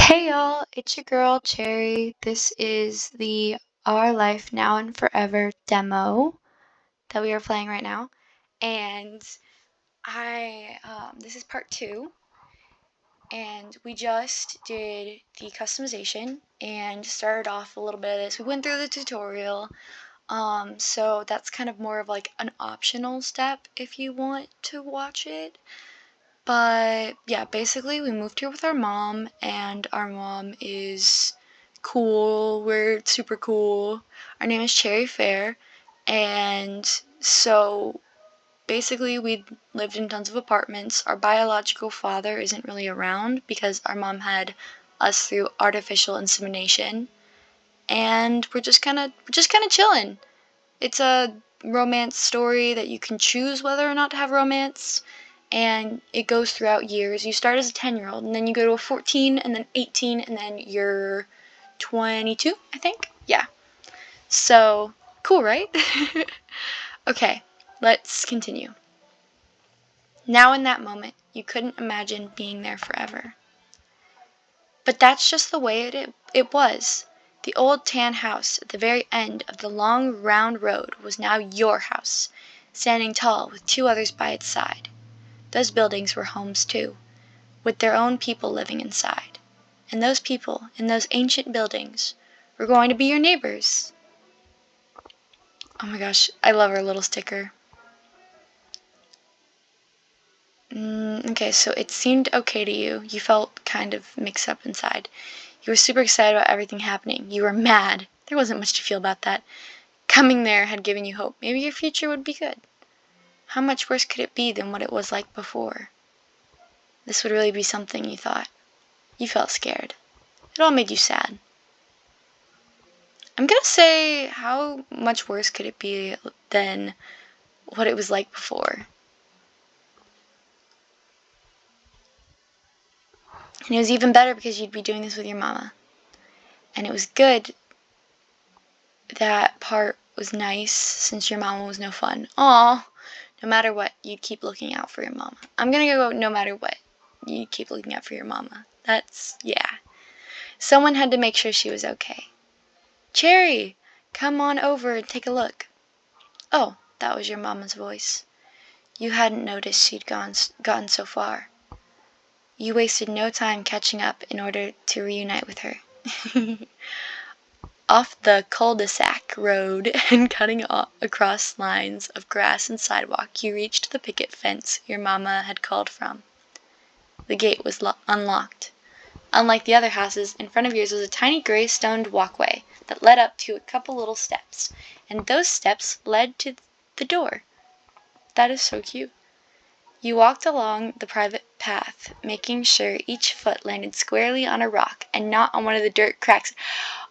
Hey y'all, it's your girl Cherry. This is the Our Life Now and Forever demo that we are playing right now. And this is part two, and we just did the customization and started off a little bit of this. We went through the tutorial, so that's kind of more of like an optional step if you want to watch it. But yeah, basically we moved here with our mom, and our mom is cool. We're super cool. Our name is Cherry Fair, and so basically we lived in tons of apartments. Our biological father isn't really around because our mom had us through artificial insemination, and we're just kind of chilling. It's a romance story that you can choose whether or not to have romance, and it goes throughout years. You start as a 10-year-old, and then you go to a 14, and then 18, and then you're 22, I think? Yeah. So, cool, right? Okay, let's continue. Now in that moment, you couldn't imagine being there forever. But that's just the way it was. The old tan house at the very end of the long round road was now your house, standing tall with two others by its side. Those buildings were homes too, with their own people living inside. And those people in those ancient buildings were going to be your neighbors. Oh my gosh, I love our little sticker. Okay, so it seemed okay to you. You felt kind of mixed up inside. You were super excited about everything happening. You were mad. There wasn't much to feel about that. Coming there had given you hope. Maybe your future would be good. How much worse could it be than what it was like before? This would really be something, you thought. You felt scared. It all made you sad. I'm gonna say, how much worse could it be than what it was like before? And it was even better because you'd be doing this with your mama. And it was good. That part was nice since your mama was no fun. Aw, no matter what, you'd keep looking out for your mama. I'm gonna go no matter what, you'd keep looking out for your mama. Yeah. Someone had to make sure she was okay. Cherry, come on over and take a look. Oh, that was your mama's voice. You hadn't noticed she'd gotten so far. You wasted no time catching up in order to reunite with her. Off the cul-de-sac road and cutting across lines of grass and sidewalk, you reached the picket fence your mama had called from. The gate was unlocked. Unlike the other houses, in front of yours was a tiny gray stoned walkway that led up to a couple little steps, and those steps led to the door. That is so cute. You walked along the private path, making sure each foot landed squarely on a rock and not on one of the dirt cracks.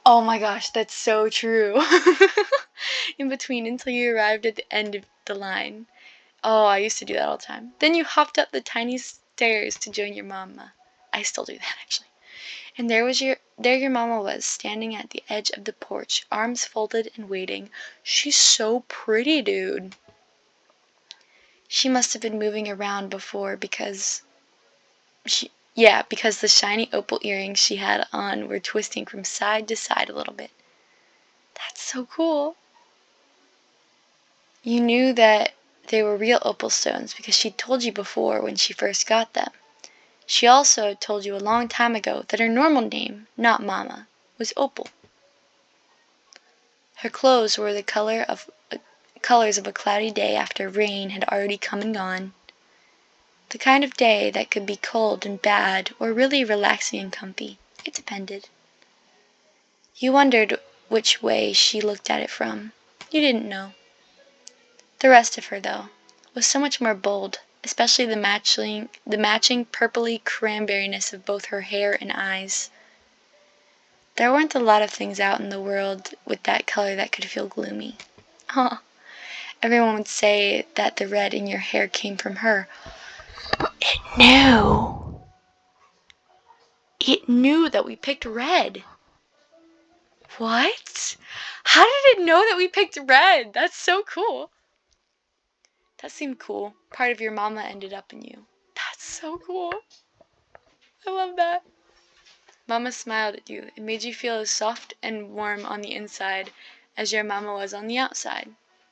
Oh my gosh, that's so true. In between until you arrived at the end of the line. Oh, I used to do that all the time. Then you hopped up the tiny stairs to join your mama. I still do that actually. And there your mama was, standing at the edge of the porch, arms folded and waiting. She's so pretty, dude. She must have been moving around before because because the shiny opal earrings she had on were twisting from side to side a little bit. That's so cool. You knew that they were real opal stones because she'd told you before when she first got them. She also told you a long time ago that her normal name, not Mama, was Opal. Her clothes were the colors of a cloudy day after rain had already come and gone. The kind of day that could be cold and bad or really relaxing and comfy. It depended. You wondered which way she looked at it from. You didn't know. The rest of her, though, was so much more bold, especially the matching purpley cranberryness of both her hair and eyes. There weren't a lot of things out in the world with that color that could feel gloomy. Huh. Everyone would say that the red in your hair came from her. It knew. It knew that we picked red. What? How did it know that we picked red? That's so cool. That seemed cool. Part of your mama ended up in you. That's so cool. I love that. Mama smiled at you. It made you feel as soft and warm on the inside as your mama was on the outside.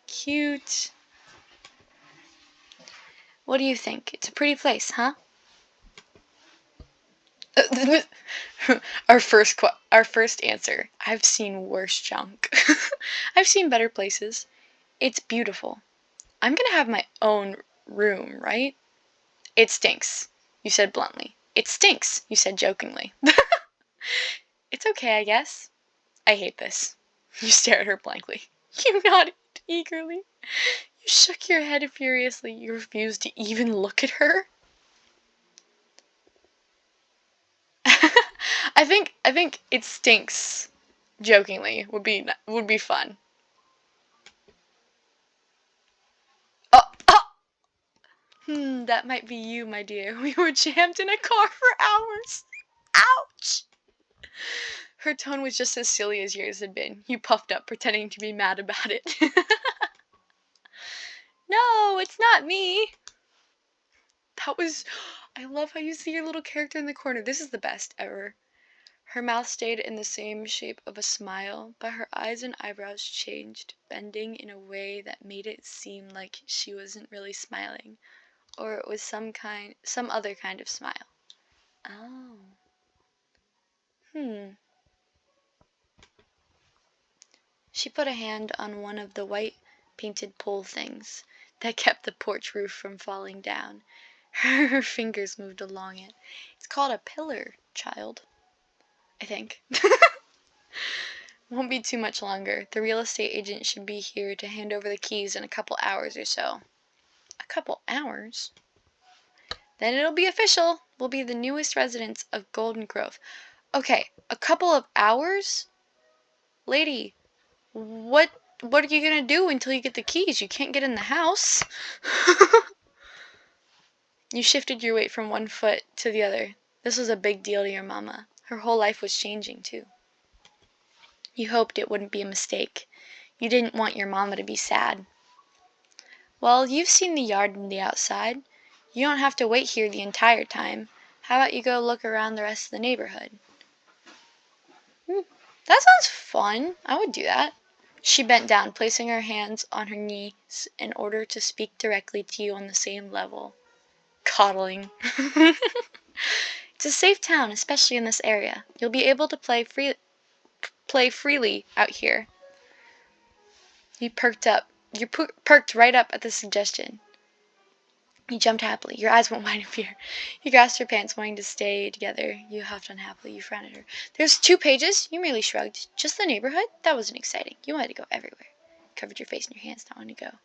Cute. What do you think? It's a pretty place, huh? our first answer. I've seen worse junk. I've seen better places. It's beautiful. I'm gonna have my own room, right? It stinks, you said bluntly. It stinks, you said jokingly. It's okay, I guess. I hate this. You stare at her blankly. You nodded eagerly. You shook your head furiously. You refused to even look at her. I think it stinks. Jokingly would be fun. Oh, that might be you, my dear. We were jammed in a car for hours. Ouch! Her tone was just as silly as yours had been. You puffed up, pretending to be mad about it. No, it's not me. I love how you see your little character in the corner. This is the best ever. Her mouth stayed in the same shape of a smile, but her eyes and eyebrows changed, bending in a way that made it seem like she wasn't really smiling, or it was some other kind of smile. Oh. She put a hand on one of the white painted pole things that kept the porch roof from falling down. Her fingers moved along it. It's called a pillar, child. I think. Won't be too much longer. The real estate agent should be here to hand over the keys in a couple hours or so. A couple hours? Then it'll be official. We'll be the newest residents of Golden Grove. Okay, a couple of hours? Lady, what are you gonna do until you get the keys? You can't get in the house. You shifted your weight from one foot to the other. This was a big deal to your mama. Her whole life was changing, too. You hoped it wouldn't be a mistake. You didn't want your mama to be sad. Well, you've seen the yard and the outside. You don't have to wait here the entire time. How about you go look around the rest of the neighborhood? That sounds fun. I would do that. She bent down, placing her hands on her knees in order to speak directly to you on the same level. Coddling. It's a safe town, especially in this area. You'll be able to play freely out here. You perked up. You perked right up at the suggestion. You jumped happily. Your eyes went wide in fear. You grasped her pants, wanting to stay together. You huffed unhappily. You frowned at her. There's 2 pages? You merely shrugged. Just the neighborhood? That wasn't exciting. You wanted to go everywhere. You covered your face in your hands, not wanting to go.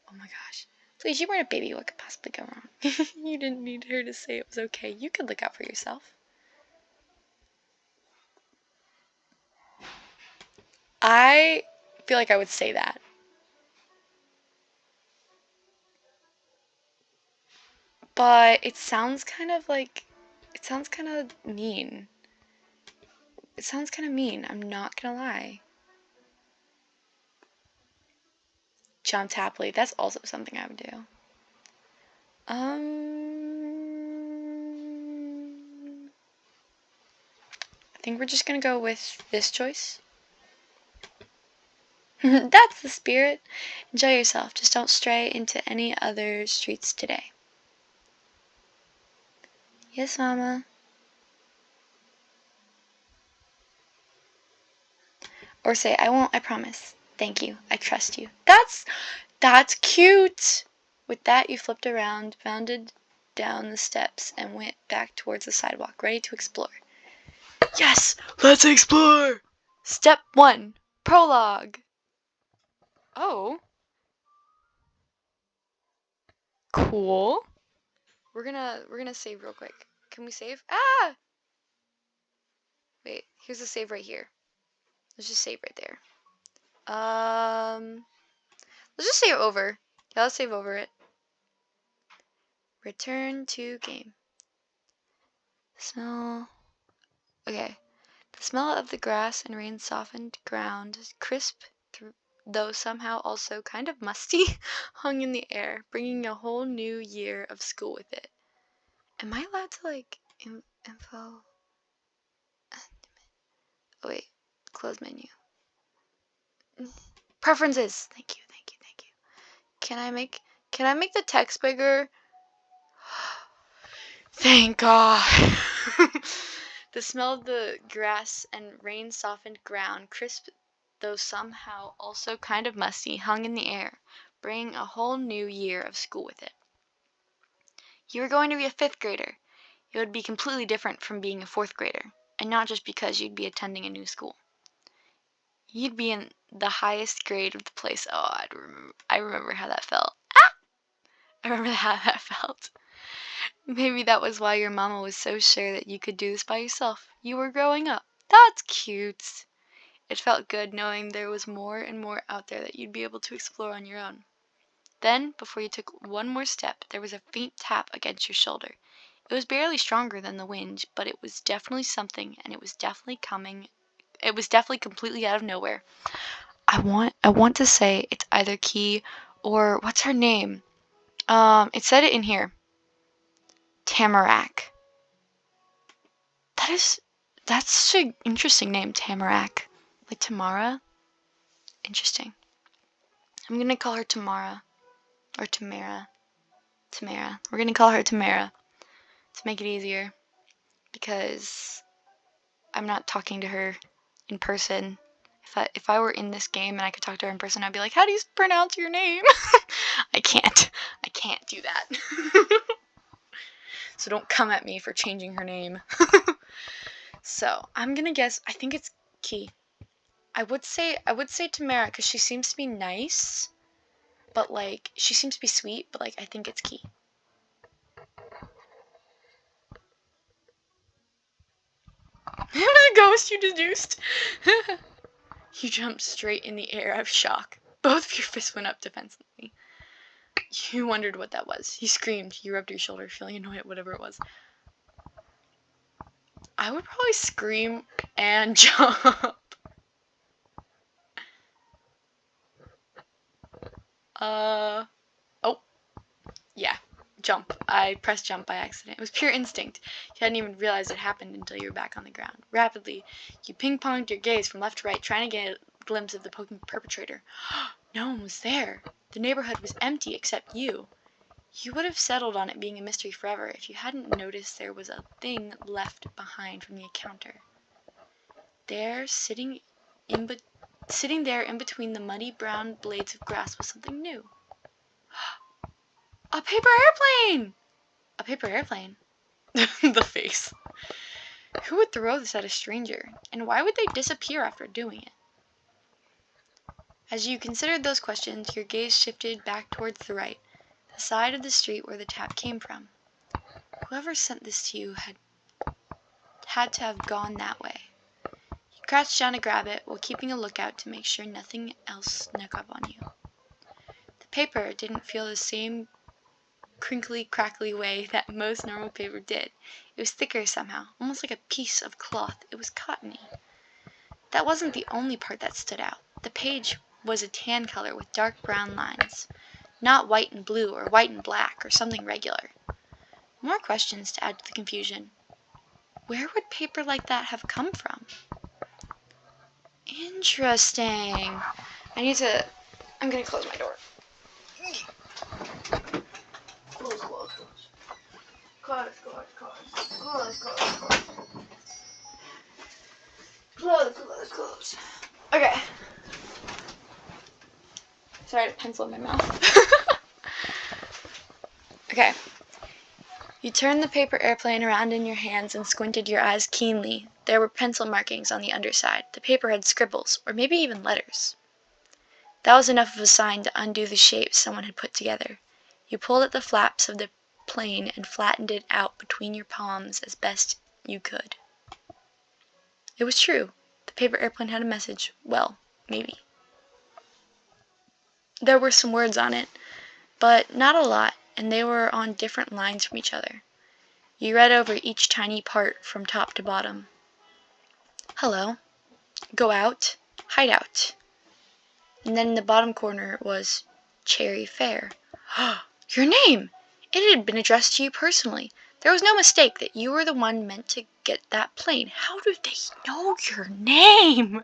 Oh my gosh. Please, you weren't a baby. What could possibly go wrong? You didn't need her to say it was okay. You could look out for yourself. I feel like I would say that. But it sounds kind of mean. It sounds kind of mean. I'm not gonna lie. Jumped happily. That's also something I would do. I think we're just gonna go with this choice. That's the spirit. Enjoy yourself. Just don't stray into any other streets today. Yes, Mama. Or say, I won't, I promise. Thank you. I trust you. That's cute. With that, you flipped around, bounded down the steps, and went back towards the sidewalk, ready to explore. Yes! Let's explore! Step 1. Prologue. Oh. Cool. We're gonna save real quick. Can we save? Ah! Wait, here's the save right here. Let's just save right there. Let's just save over. Yeah, let's save over it. Return to game. Smell. Okay. The smell of the grass and rain softened ground, crisp, though somehow also kind of musty, hung in the air, bringing a whole new year of school with it. Am I allowed to, like, info? Oh wait, close menu. Preferences. Thank you. Can I make the text bigger? Thank God. The smell of the grass and rain softened ground, crisp though somehow also kind of musty, hung in the air, bringing a whole new year of school with it. You were going to be a 5th grader. It would be completely different from being a 4th grader, and not just because you'd be attending a new school. You'd be in the highest grade of the place. Oh, I remember how that felt. I remember how that felt. Maybe that was why your mama was so sure that you could do this by yourself. You were growing up. That's cute. It felt good knowing there was more and more out there that you'd be able to explore on your own. Then, before you took one more step, there was a faint tap against your shoulder. It was barely stronger than the wind, but it was definitely something, and it was definitely coming. It was definitely completely out of nowhere. I want to say it's either Key or what's her name? It said it in here. Tamarack. That's such an interesting name, Tamarack. Like Tamara? Interesting. I'm gonna call her Tamara. Or Tamara. Tamara. We're gonna call her Tamara to make it easier. Because I'm not talking to her in person. If I were in this game and I could talk to her in person, I'd be like, how do you pronounce your name? I can't do that. So don't come at me for changing her name. So I'm gonna guess, I think it's Key. I would say Tamara because she seems to be nice, but like she seems to be sweet, but like I think it's Key. It was a ghost you deduced. You jumped straight in the air out of shock. Both of your fists went up defensively. You wondered what that was. You screamed. You rubbed your shoulder, feeling annoyed at whatever it was. I would probably scream and jump. Oh. Yeah. Jump. I pressed jump by accident. It was pure instinct. You hadn't even realized it happened until you were back on the ground. Rapidly, you ping-ponged your gaze from left to right, trying to get a glimpse of the poking perpetrator. No one was there. The neighborhood was empty except you. You would have settled on it being a mystery forever if you hadn't noticed there was a thing left behind from the encounter. There, sitting there in between the muddy brown blades of grass was something new. A paper airplane! A paper airplane? The face. Who would throw this at a stranger? And why would they disappear after doing it? As you considered those questions, your gaze shifted back towards the right, the side of the street where the tap came from. Whoever sent this to you had to have gone that way. You crouched down to grab it while keeping a lookout to make sure nothing else snuck up on you. The paper didn't feel the same crinkly, crackly way that most normal paper did. It was thicker somehow, almost like a piece of cloth. It was cottony. That wasn't the only part that stood out. The page was a tan color with dark brown lines, not white and blue or white and black or something regular. More questions to add to the confusion. Where would paper like that have come from? Interesting. I'm gonna close my door. Close. Close. Okay. Sorry, I had a pencil in my mouth. Okay. You turned the paper airplane around in your hands and squinted your eyes keenly. There were pencil markings on the underside. The paper had scribbles, or maybe even letters. That was enough of a sign to undo the shape someone had put together. You pulled at the flaps of the plane and flattened it out between your palms as best you could. It was true. The paper airplane had a message. Well, maybe. There were some words on it, but not a lot, and they were on different lines from each other. You read over each tiny part from top to bottom. Hello. Go out. Hide out. And then in the bottom corner was Cherry Fair. Your name! It had been addressed to you personally. There was no mistake that you were the one meant to get that plane. How did they know your name?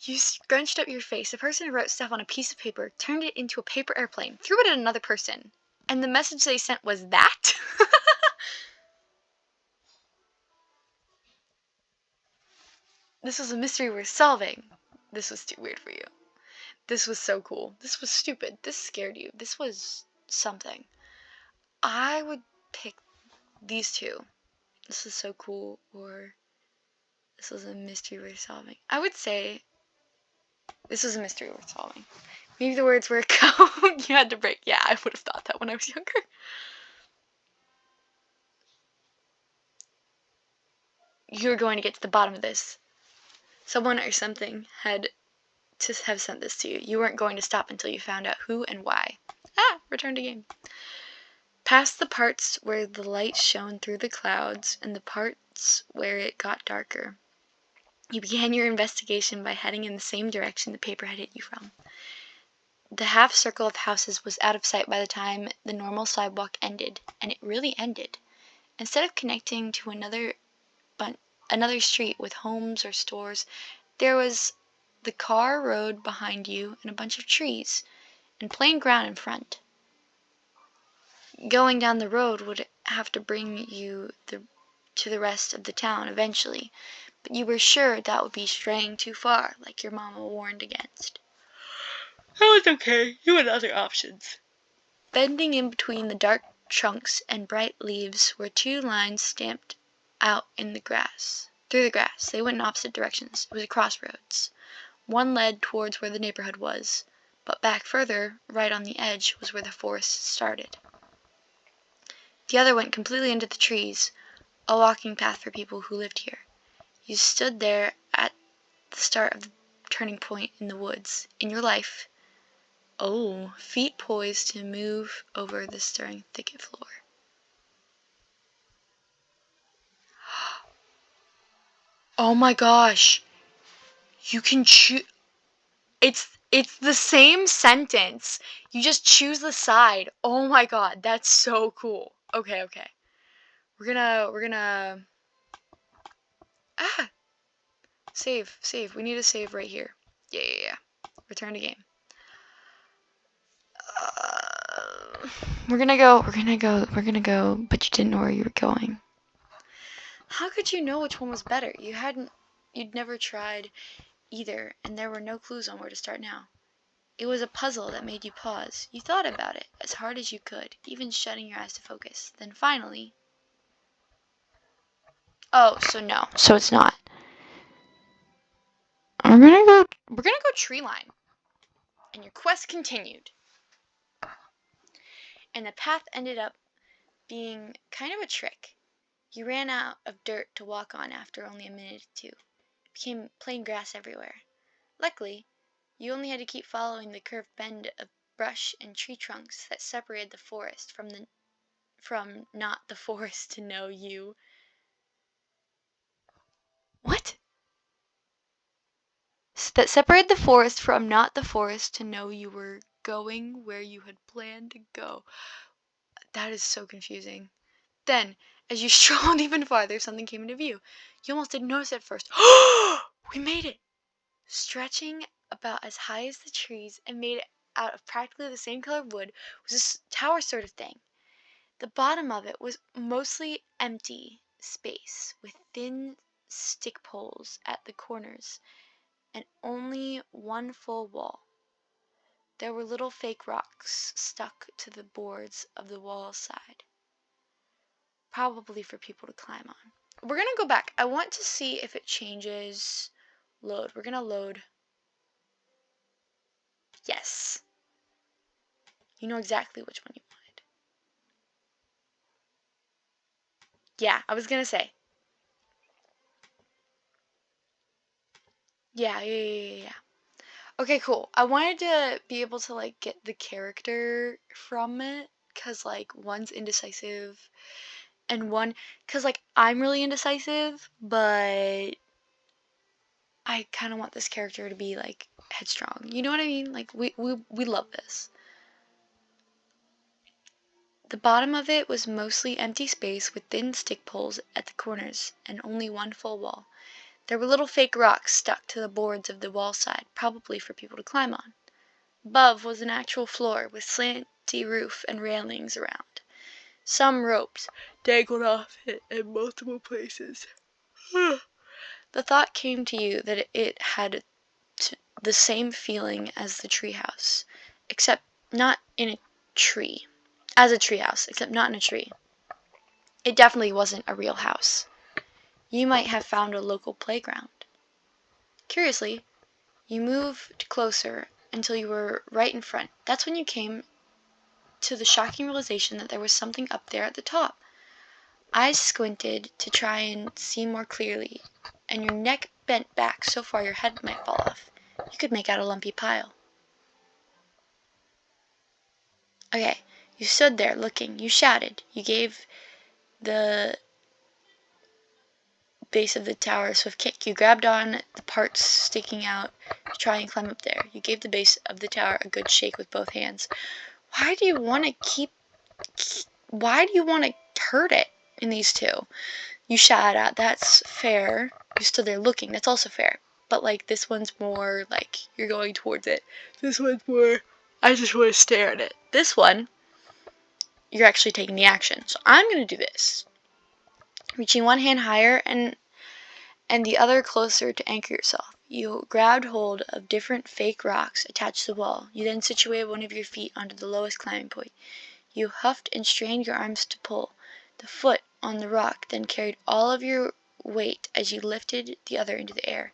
You scrunched up your face. The person who wrote stuff on a piece of paper turned it into a paper airplane, threw it at another person, and the message they sent was that? This was a mystery worth solving. This was too weird for you. This was so cool. This was stupid. This scared you. This was something. I would pick these two. This is so cool, or this was a mystery worth solving. I would say this was a mystery worth solving. Maybe the words were you had to break. Yeah, I would have thought that when I was younger. You're going to get to the bottom of this. Someone or something had to have sent this to you. You weren't going to stop until you found out who and why. Return to game. Past the parts where the light shone through the clouds and the parts where it got darker. You began your investigation by heading in the same direction the paper had hit you from. The half circle of houses was out of sight by the time the normal sidewalk ended, and it really ended. Instead of connecting to another street with homes or stores, there was the car road behind you and a bunch of trees and plain ground in front. Going down the road would have to bring you to the rest of the town eventually, but you were sure that would be straying too far, like your mama warned against. That was okay. You had other options. Bending in between the dark trunks and bright leaves were two lines stamped out in the grass. Through the grass. They went in opposite directions. It was a crossroads. One led towards where the neighborhood was, but back further, right on the edge, was where the forest started. The other went completely into the trees, a walking path for people who lived here. You stood there at the start of the turning point in the woods. In your life, feet poised to move over the stirring thicket floor. Oh my gosh. You can choose. It's the same sentence. You just choose the side. Oh my god, that's so cool. Okay. We're gonna save. We need to save right here. Yeah. Return to game. We're gonna go, but you didn't know where you were going. How could you know which one was better? You'd never tried either, and there were no clues on where to start now. It was a puzzle that made you pause. You thought about it as hard as you could, even shutting your eyes to focus. Then finally... So it's not. We're gonna go tree line. And your quest continued. And the path ended up being kind of a trick. You ran out of dirt to walk on after only a minute or two. It became plain grass everywhere. Luckily, you only had to keep following the curved bend of brush and tree trunks that separated the forest from not the forest to know you. What? That separated the forest from not the forest to know you were going where you had planned to go. That is so confusing. Then, as you strolled even farther, something came into view. You almost didn't notice at first. We made it! Stretching about as high as the trees and made out of practically the same colored wood was a tower sort of thing. The bottom of it was mostly empty space with thin stick poles at the corners and only one full wall. There were little fake rocks stuck to the boards of the wall side, probably for people to climb on. We're gonna go back. I want to see if it changes load. We're gonna load. Yes. You know exactly which one you wanted. Yeah, I was gonna say. Yeah. Okay, cool. I wanted to be able to, like, get the character from it, because, like, one's indecisive, and because, like, I'm really indecisive, but I kind of want this character to be, like, headstrong. You know what I mean? Like, we love this. The bottom of it was mostly empty space with thin stick poles at the corners and only one full wall. There were little fake rocks stuck to the boards of the wall side, probably for people to climb on. Above was an actual floor with slanty roof and railings around. Some ropes dangled off it in multiple places. The thought came to you that it had the same feeling as the treehouse, except not in a tree. As a treehouse, except not in a tree. It definitely wasn't a real house. You might have found a local playground. Curiously, you moved closer until you were right in front. That's when you came to the shocking realization that there was something up there at the top. Eyes squinted to try and see more clearly, and your neck bent back so far your head might fall off. You could make out a lumpy pile. Okay, you stood there looking. You shouted. You gave the base of the tower a swift kick. You grabbed on the parts sticking out to try and climb up there. You gave the base of the tower a good shake with both hands. Why do you want to hurt it in these two? You shouted out, that's fair. You stood there looking, that's also fair. But like this one's more like you're going towards it. This one's more I just want to stare at it. This one, you're actually taking the action. So I'm going to do this. Reaching one hand higher and the other closer to anchor yourself. You grabbed hold of different fake rocks attached to the wall. You then situated one of your feet onto the lowest climbing point. You huffed and strained your arms to pull. The foot on the rock then carried all of your weight as you lifted the other into the air.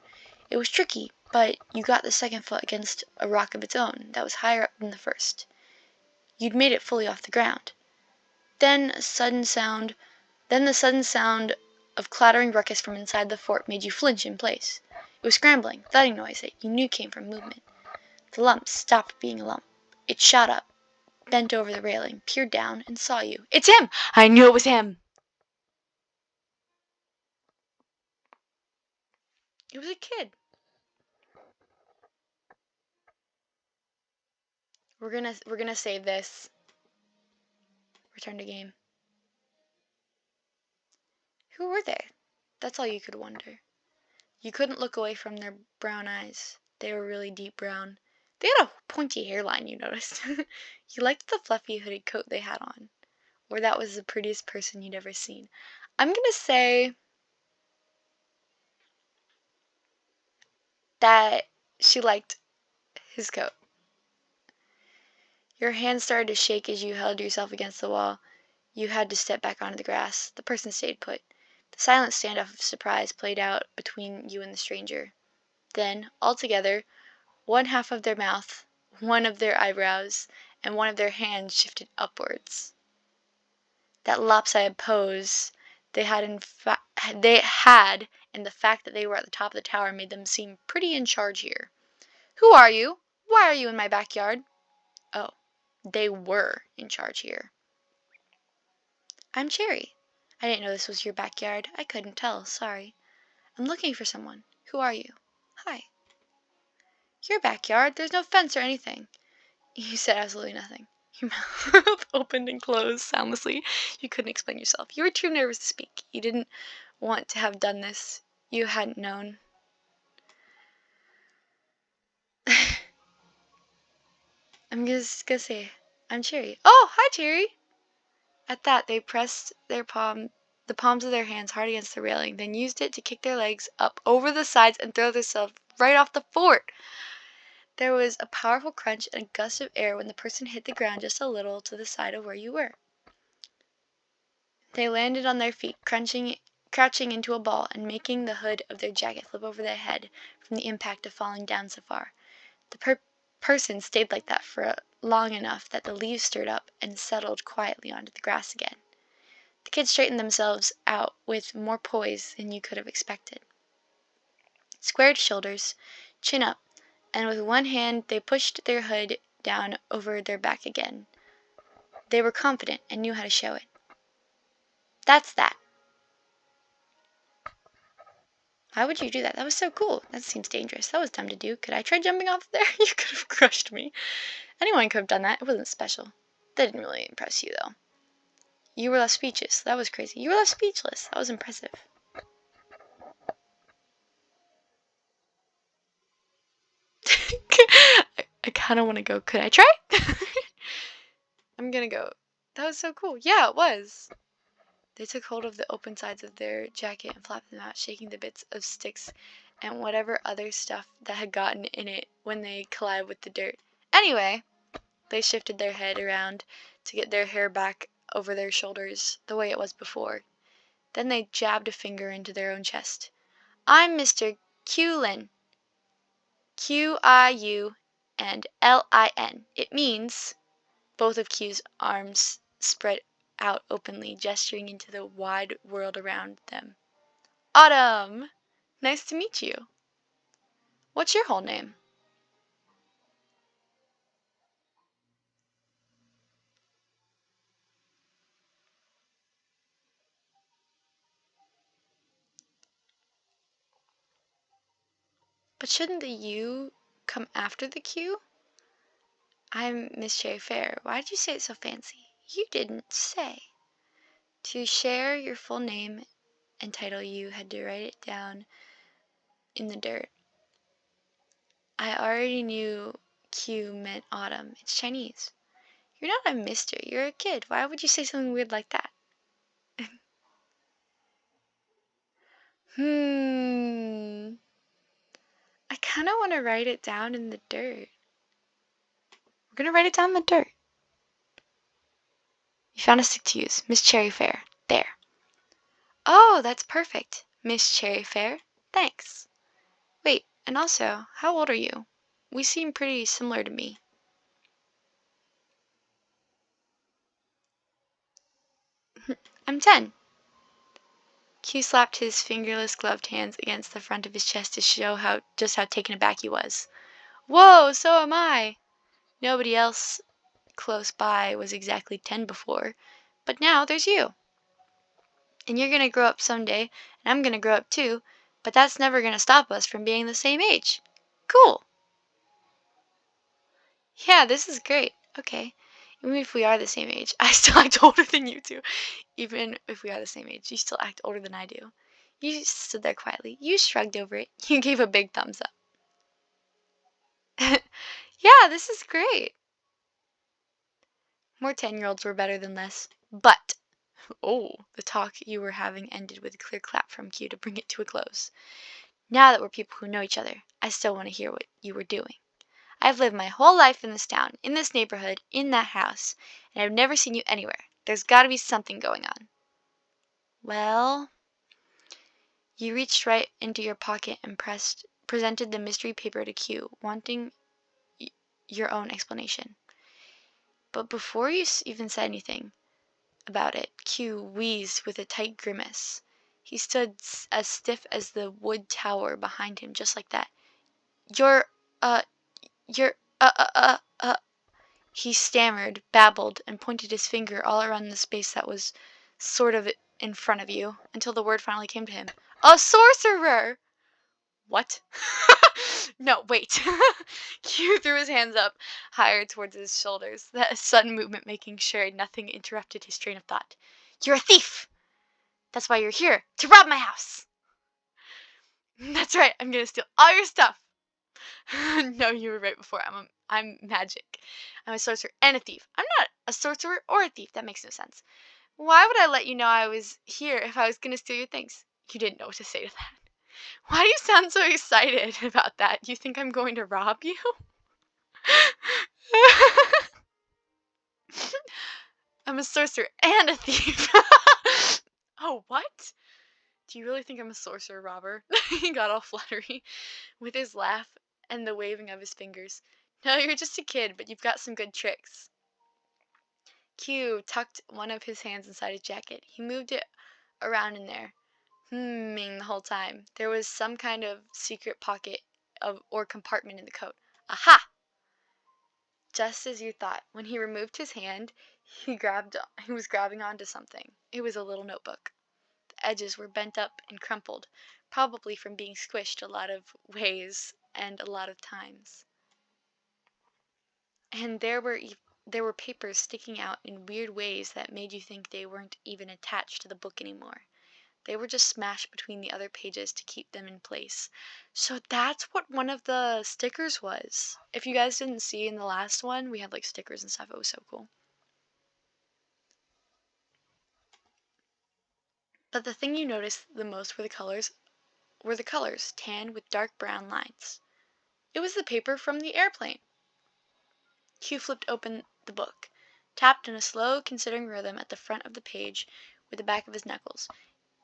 It was tricky, but you got the second foot against a rock of its own that was higher up than the first. You'd made it fully off the ground. Then the sudden sound of clattering ruckus from inside the fort made you flinch in place. It was scrambling, thudding noise that you knew came from movement. The lump stopped being a lump. It shot up, bent over the railing, peered down, and saw you. It's him! I knew it was him! It was a kid. We're gonna save this. Return to game. Who were they? That's all you could wonder. You couldn't look away from their brown eyes. They were really deep brown. They had a pointy hairline, you noticed. You liked the fluffy hooded coat they had on. Or that was the prettiest person you'd ever seen. I'm gonna say that she liked his coat. Your hands started to shake as you held yourself against the wall. You had to step back onto the grass. The person stayed put. The silent standoff of surprise played out between you and the stranger. Then, all together, one half of their mouth, one of their eyebrows, and one of their hands shifted upwards. That lopsided pose they had in and the fact that they were at the top of the tower made them seem pretty in charge here. Who are you? Why are you in my backyard? Oh, they were in charge here. I'm Cherry. I didn't know this was your backyard. I couldn't tell, sorry. I'm looking for someone. Who are you? Hi. Your backyard? There's no fence or anything. You said absolutely nothing. Your mouth opened and closed soundlessly. You couldn't explain yourself. You were too nervous to speak. You didn't want to have done this. You hadn't known. I'm just gonna say, I'm Cherry. Oh, hi, Cherry! At that, they pressed the palms of their hands hard against the railing, then used it to kick their legs up over the sides and throw themselves right off the fort. There was a powerful crunch and a gust of air when the person hit the ground just a little to the side of where you were. They landed on their feet, crouching into a ball and making the hood of their jacket flip over their head from the impact of falling down so far. The person stayed like that for long enough that the leaves stirred up and settled quietly onto the grass again. The kids straightened themselves out with more poise than you could have expected. Squared shoulders, chin up, and with one hand they pushed their hood down over their back again. They were confident and knew how to show it. That's that. Why would you do that? That was so cool. That seems dangerous. That was dumb to do. Could I try jumping off there? You could have crushed me. Anyone could have done that. It wasn't special. That didn't really impress you, though. You were left speechless. That was crazy. You were left speechless. That was impressive. I kind of want to go. Could I try? I'm gonna go. That was so cool. Yeah, it was. They took hold of the open sides of their jacket and flapped them out, shaking the bits of sticks and whatever other stuff that had gotten in it when they collided with the dirt. Anyway, they shifted their head around to get their hair back over their shoulders the way it was before. Then they jabbed a finger into their own chest. I'm Mr. Qulin. Q-I-U and L-I-N. It means both of Q's arms spread out openly, gesturing into the wide world around them. Autumn! Nice to meet you. What's your whole name? But shouldn't the U come after the Q? I'm Miss Cherry Fair. Why did you say it so fancy? You didn't say. To share your full name and title, you had to write it down in the dirt. I already knew Q meant autumn. It's Chinese. You're not a mister. You're a kid. Why would you say something weird like that? I kind of want to write it down in the dirt. We're going to write it down in the dirt. You found a stick to use. Miss Cherry Fair. There. Oh, that's perfect. Miss Cherry Fair. Thanks. Wait, and also, how old are you? We seem pretty similar to me. I'm 10. Q slapped his fingerless gloved hands against the front of his chest to show just how taken aback he was. Whoa, so am I. Nobody else close by was exactly 10 before, but now there's you. And you're gonna grow up someday, and I'm gonna grow up too, but that's never gonna stop us from being the same age. Cool. Yeah, this is great. Okay. Even if we are the same age, I still act older than you two. Even if we are the same age, you still act older than I do. You stood there quietly. You shrugged over it. You gave a big thumbs up. Yeah, this is great. More 10-year-olds were better than less. But, oh, the talk you were having ended with a clear clap from Q to bring it to a close. Now that we're people who know each other, I still want to hear what you were doing. I've lived my whole life in this town, in this neighborhood, in that house, and I've never seen you anywhere. There's got to be something going on. Well, you reached right into your pocket and presented the mystery paper to Q, wanting your own explanation. But before you even said anything about it, Q wheezed with a tight grimace. He stood as stiff as the wood tower behind him, just like that. You're, uh, you're, He stammered, babbled, and pointed his finger all around the space that was sort of in front of you, until the word finally came to him. A sorcerer! What? No, wait. Q threw his hands up higher towards his shoulders, that sudden movement making sure nothing interrupted his train of thought. You're a thief! That's why you're here, to rob my house! That's right, I'm gonna steal all your stuff! No, you were right before. I'm magic. I'm a sorcerer and a thief. I'm not a sorcerer or a thief. That makes no sense. Why would I let you know I was here if I was gonna steal your things? You didn't know what to say to that. Why do you sound so excited about that? You think I'm going to rob you? I'm a sorcerer and a thief. Oh, what? Do you really think I'm a sorcerer robber? He got all fluttery with his laugh and the waving of his fingers. No, you're just a kid, but you've got some good tricks. Q tucked one of his hands inside his jacket. He moved it around in there, humming the whole time. There was some kind of secret pocket or compartment in the coat. Aha! Just as you thought. When he removed his hand, he was grabbing onto something. It was a little notebook. The edges were bent up and crumpled, probably from being squished a lot of ways and a lot of times. And there were papers sticking out in weird ways that made you think they weren't even attached to the book anymore. They were just smashed between the other pages to keep them in place. So that's what one of the stickers was. If you guys didn't see in the last one, we had like stickers and stuff. It was so cool. But the thing you noticed the most were the colors, tan with dark brown lines. It was the paper from the airplane. Q flipped open the book, tapped in a slow, considering rhythm at the front of the page with the back of his knuckles,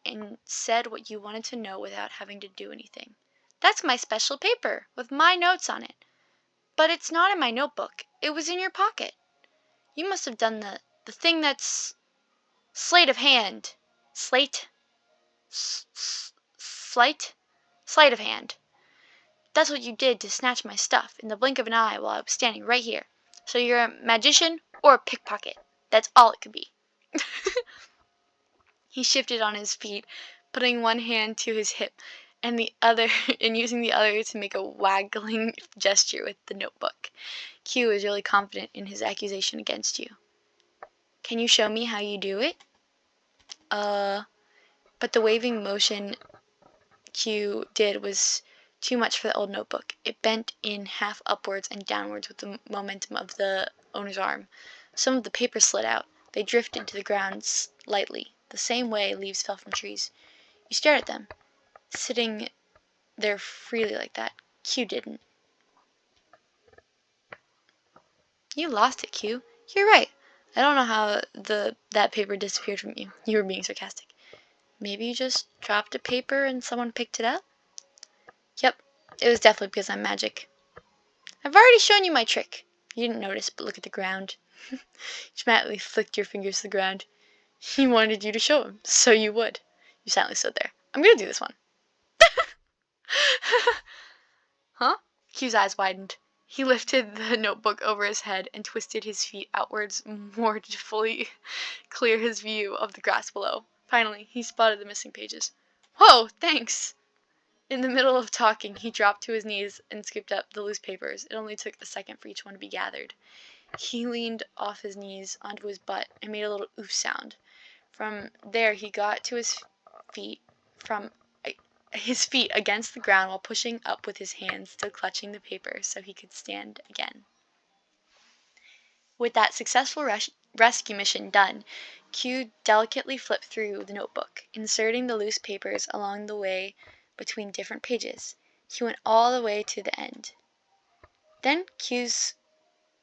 and said what you wanted to know without having to do anything. "That's my special paper, with my notes on it. But it's not in my notebook. It was in your pocket. You must have done the thing that's sleight of hand. Slate? Sleight? Sleight of hand. That's what you did to snatch my stuff in the blink of an eye while I was standing right here. So you're a magician or a pickpocket. That's all it could be." He shifted on his feet, putting one hand to his hip and the other and using the other to make a waggling gesture with the notebook. Q was really confident in his accusation against you. "Can you show me how you do it?" But the waving motion Q did was too much for the old notebook. It bent in half upwards and downwards with the momentum of the owner's arm. Some of the paper slid out. They drifted to the ground lightly, the same way leaves fell from trees. You stared at them, sitting there freely like that. Q didn't. "You lost it, Q. You're right. I don't know how that paper disappeared from you." You were being sarcastic. "Maybe you just dropped a paper and someone picked it up?" "Yep, it was definitely because I'm magic." "I've already shown you my trick." You didn't notice, but look at the ground. You dramatically flicked your fingers to the ground. He wanted you to show him, so you would. You silently stood there. "I'm gonna do this one." Huh? Q's eyes widened. He lifted the notebook over his head and twisted his feet outwards more to fully clear his view of the grass below. Finally, he spotted the missing pages. "Whoa, thanks!" In the middle of talking, he dropped to his knees and scooped up the loose papers. It only took a second for each one to be gathered. He leaned off his knees onto his butt and made a little oof sound. From there he got to feet his feet against the ground while pushing up with his hands still clutching the paper so he could stand again. With that successful rescue mission done, Q delicately flipped through the notebook, inserting the loose papers along the way between different pages. He went all the way to the end. Then Q's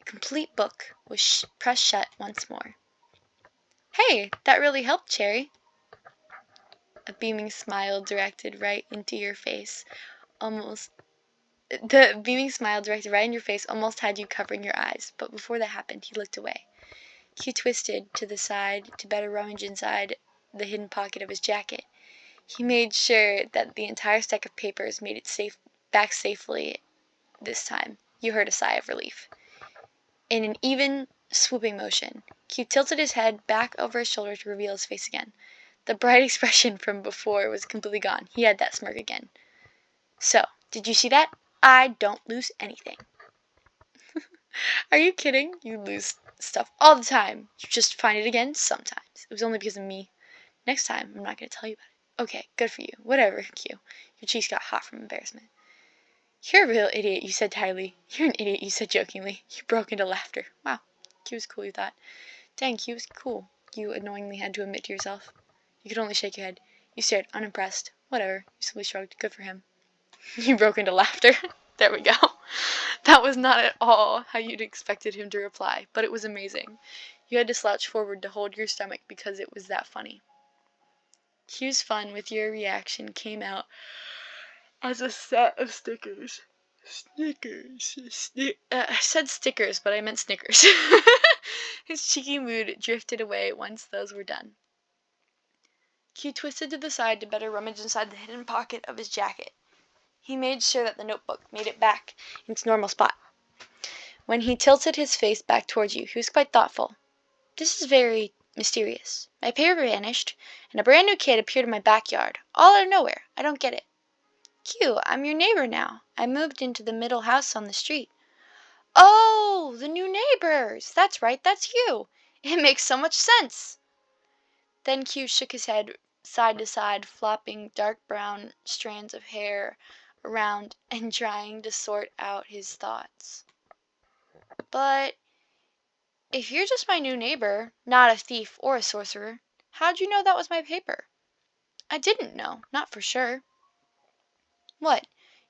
complete book was pressed shut once more. "Hey, that really helped, Cherry." A beaming smile directed right into your face almost had you covering your eyes, but before that happened, he looked away. He twisted to the side to better rummage inside the hidden pocket of his jacket. He made sure that the entire stack of papers made it back safely this time. You heard a sigh of relief. In an even, swooping motion, Q tilted his head back over his shoulder to reveal his face again. The bright expression from before was completely gone. He had that smirk again. "So, did you see that? I don't lose anything." "Are you kidding? You lose stuff all the time. You just find it again sometimes. It was only because of me. Next time, I'm not going to tell you about it." "Okay, good for you. Whatever, Q." Your cheeks got hot from embarrassment. "You're a real idiot," you said tiredly. "You're an idiot," you said jokingly. You broke into laughter. Wow, Q was cool, you thought. Dang, Q was cool, you annoyingly had to admit to yourself. You could only shake your head. You stared, unimpressed. Whatever. You simply shrugged. Good for him. You broke into laughter. There we go. That was not at all how you'd expected him to reply, but it was amazing. You had to slouch forward to hold your stomach because it was that funny. Q's fun with your reaction came out as a set of stickers. I said stickers, but I meant Snickers. His cheeky mood drifted away once those were done. Q twisted to the side to better rummage inside the hidden pocket of his jacket. He made sure that the notebook made it back in its normal spot. When he tilted his face back towards you, he was quite thoughtful. "This is very mysterious. My paper vanished, and a brand new kid appeared in my backyard, all out of nowhere. I don't get it." "Q, I'm your neighbor now. I moved into the middle house on the street." Oh, the new neighbors! That's right, that's you! It makes so much sense! Then Q shook his head side to side, flopping dark brown strands of hair around and trying to sort out his thoughts. But if you're just my new neighbor, not a thief or a sorcerer, how'd you know that was my paper? I didn't know, not for sure. What,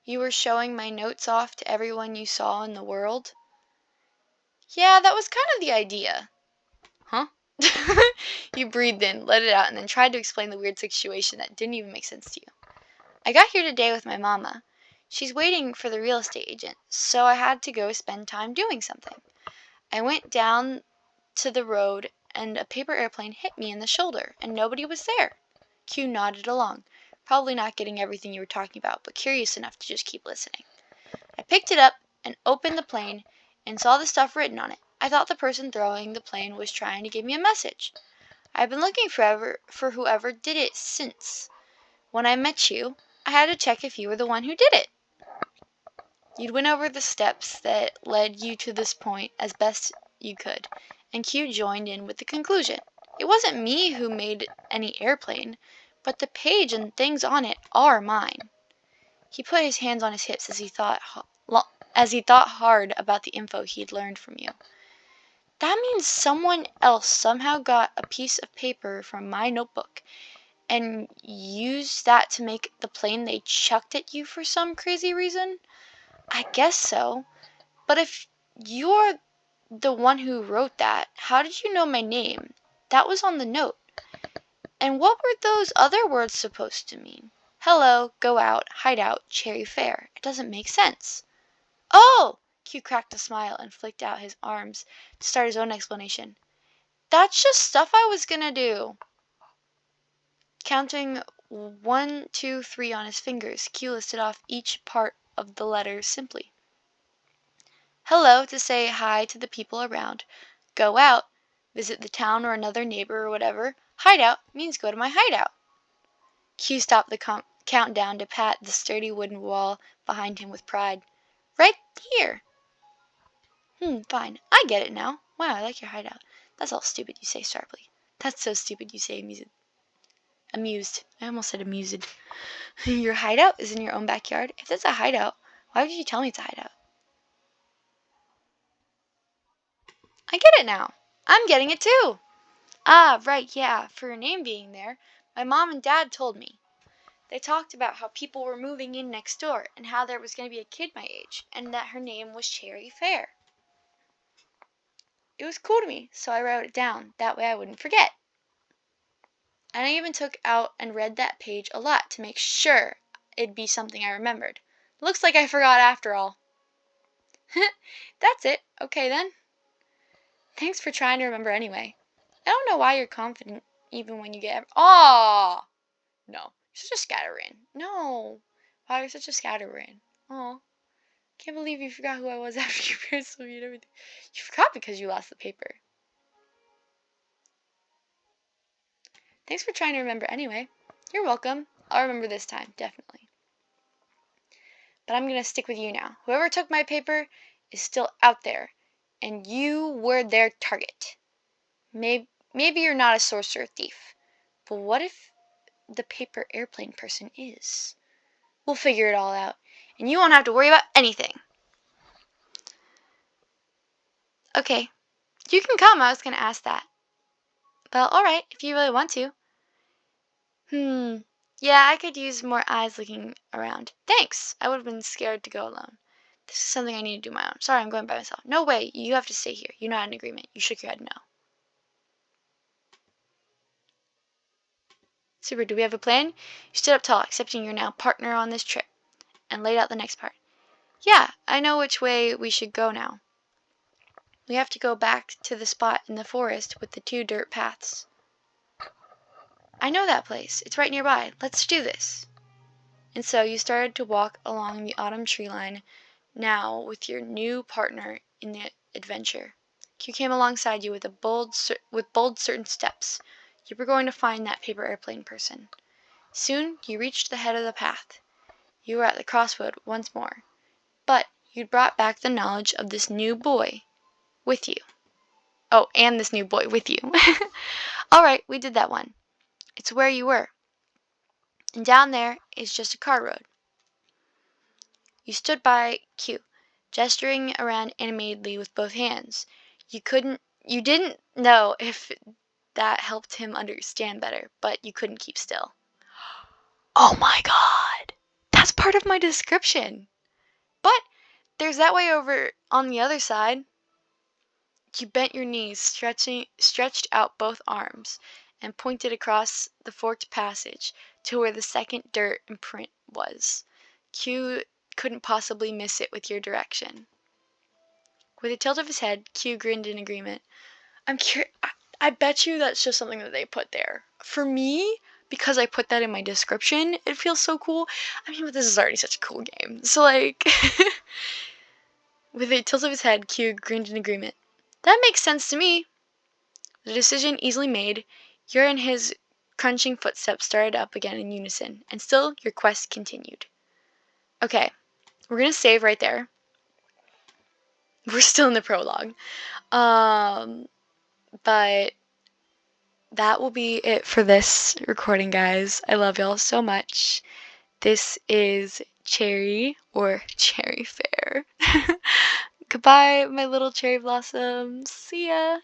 you were showing my notes off to everyone you saw in the world? Yeah, that was kind of the idea. Huh? You breathed in, let it out, and then tried to explain the weird situation that didn't even make sense to you. I got here today with my mama. She's waiting for the real estate agent, so I had to go spend time doing something. I went down to the road and a paper airplane hit me in the shoulder, and nobody was there. Q nodded along, probably not getting everything you were talking about, but curious enough to just keep listening. I picked it up and opened the plane and saw the stuff written on it. I thought the person throwing the plane was trying to give me a message. I've been looking forever for whoever did it since. When I met you, I had to check if you were the one who did it. You'd went over the steps that led you to this point as best you could, and Q joined in with the conclusion. It wasn't me who made any airplane, but the page and things on it are mine. He put his hands on his hips as he thought hard about the info he'd learned from you. That means someone else somehow got a piece of paper from my notebook and used that to make the plane they chucked at you for some crazy reason? I guess so. But if you're the one who wrote that, how did you know my name? That was on the note. And what were those other words supposed to mean? Hello, go out, hide out, cherry fair. It doesn't make sense. Oh! Q cracked a smile and flicked out his arms to start his own explanation. That's just stuff I was gonna do. Counting 1, 2, 3 on his fingers, Q listed off each part of the letter simply. Hello, to say hi to the people around. Go out, visit the town or another neighbor or whatever. Hideout means go to my hideout. Q stopped the countdown to pat the sturdy wooden wall behind him with pride. Right here. Fine. I get it now. Wow, I like your hideout. That's all stupid, you say sharply. That's so stupid, you say amused. I almost said amused. Your hideout is in your own backyard? If it's a hideout, why would you tell me it's a hideout? I get it now. I'm getting it too. Ah, right, yeah, for your name being there. My mom and dad told me. They talked about how people were moving in next door and how there was going to be a kid my age and that her name was Cherry Fair. It was cool to me, so I wrote it down. That way I wouldn't forget. And I even took out and read that page a lot to make sure it'd be something I remembered. Looks like I forgot after all. That's it. Okay then. Thanks for trying to remember anyway. I don't know why you're confident even when you get... Aw! No. You're such a scatterbrain. No. Wow, you're such a scatterbrain. Aw. Can't believe you forgot who I was after your parents told me and everything. You forgot because you lost the paper. Thanks for trying to remember anyway. You're welcome. I'll remember this time, definitely. But I'm gonna stick with you now. Whoever took my paper is still out there, and you were their target. Maybe you're not a sorcerer thief, but what if the paper airplane person is? We'll figure it all out, and you won't have to worry about anything. Okay, you can come. I was gonna ask that. Well, alright, if you really want to. Yeah, I could use more eyes looking around. Thanks! I would have been scared to go alone. This is something I need to do my own. Sorry, I'm going by myself. No way, you have to stay here. You're not in agreement. You shook your head no. Super, do we have a plan? You stood up tall, accepting your now partner on this trip, and laid out the next part. Yeah, I know which way we should go now. We have to go back to the spot in the forest with the 2 dirt paths. I know that place. It's right nearby. Let's do this. And so you started to walk along the autumn tree line, now with your new partner in the adventure. Q came alongside you with bold, certain steps. You were going to find that paper airplane person. Soon you reached the head of the path. You were at the crossroad once more. But You'd brought back the knowledge of this new boy with you. Oh, and this new boy with you. Alright, we did that one. It's where you were. And down there is just a car road. You stood by Q, gesturing around animatedly with both hands. You didn't know if that helped him understand better, but you couldn't keep still. Oh my god! That's part of my description! But there's that way over on the other side. You bent your knees, stretched out both arms, and pointed across the forked passage to where the second dirt imprint was. Q couldn't possibly miss it with your direction. With a tilt of his head, Q grinned in agreement. I bet you that's just something that they put there. For me, because I put that in my description, it feels so cool. I mean, but this is already such a cool game. So, like, with a tilt of his head, Q grinned in agreement. That makes sense to me. The decision easily made, your and his crunching footsteps started up again in unison, and still your quest continued. Okay, we're gonna save right there. We're still in the prologue. But that will be it for this recording, guys. I love y'all so much. This is Cherry, or Cherry Fair. Goodbye, my little cherry blossoms. See ya.